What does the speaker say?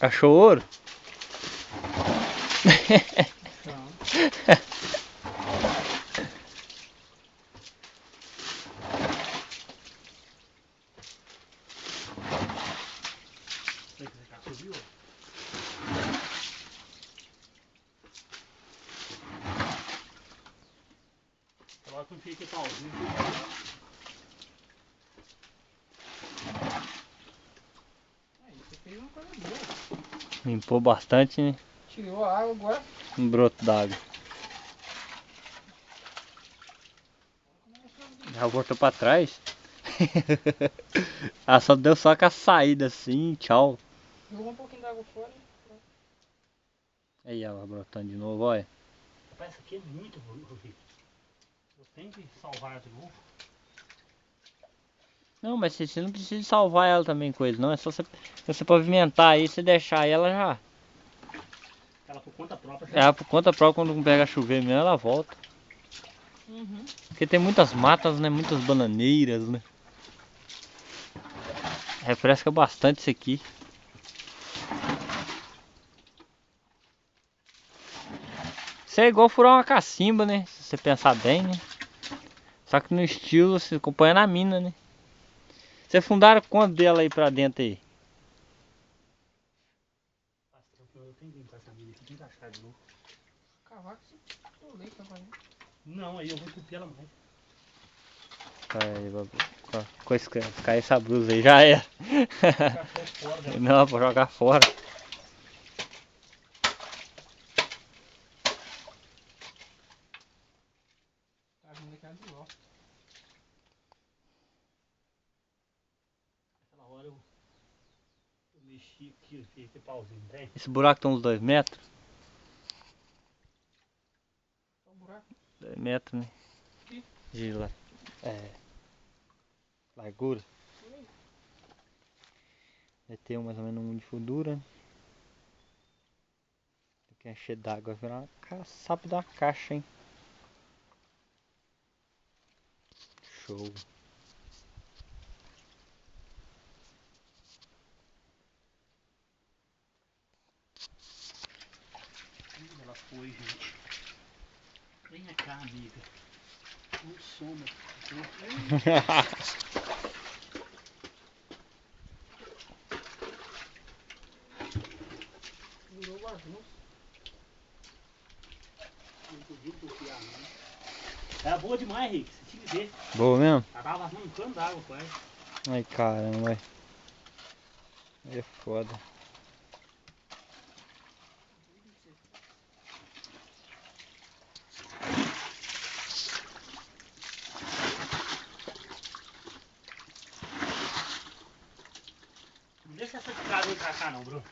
Achou ouro? Coloca um pique-pauzinho. Você fez uma coisa boa. Limpou bastante, né? Tirou a água agora. Um broto d'água. Já voltou pra trás. Ah, só deu só com a saída assim, tchau. Jogou um pouquinho d'água fora. Aí ela brotando de novo, olha. Rapaz, isso aqui é muito horrível. Eu tenho que salvar ela de novo. Não, mas você não precisa salvar ela também com ele, não. É só você pavimentar aí, você deixar ela já. Ela por conta própria. Ela por conta própria, quando pega chover mesmo, ela volta. Uhum. Porque tem muitas matas, né? Muitas bananeiras, né? Refresca bastante isso aqui. Isso é igual furar uma cacimba, né? Se você pensar bem, né? Só que no estilo, você acompanha na mina, né? Você fundaram quanto dela aí pra dentro aí? Eu tenho que limpar essa mina aqui, tem que achar de novo. Cavaco, eu leio pra fazer. Não, aí eu vou entupir ela mais. Aí, coisa que cair essa blusa aí já era. Cachorro fora dela. Não, vou jogar fora. Tá vindo aqui de volta. Naquela hora eu mexi aqui, esse pauzinho, tem? Esse buraco tem uns 2 metros. Só um buraco. 2 metros, né? Aqui. De largura. Vai ter mais ou menos um de fundura. Aqui é cheio d'água, vai virar uma sapo da caixa, hein? Show. Ela foi, gente. Vem cá, amiga. Não soma. Virou bagunça. Não podia confiar, não. Era boa demais, Rick. Você tinha que ver. Boa mesmo? Ela tava arrancando d'água, quase. Ai caramba, aí é foda. Não deixa essa de casa entrar cá, não, Bruno.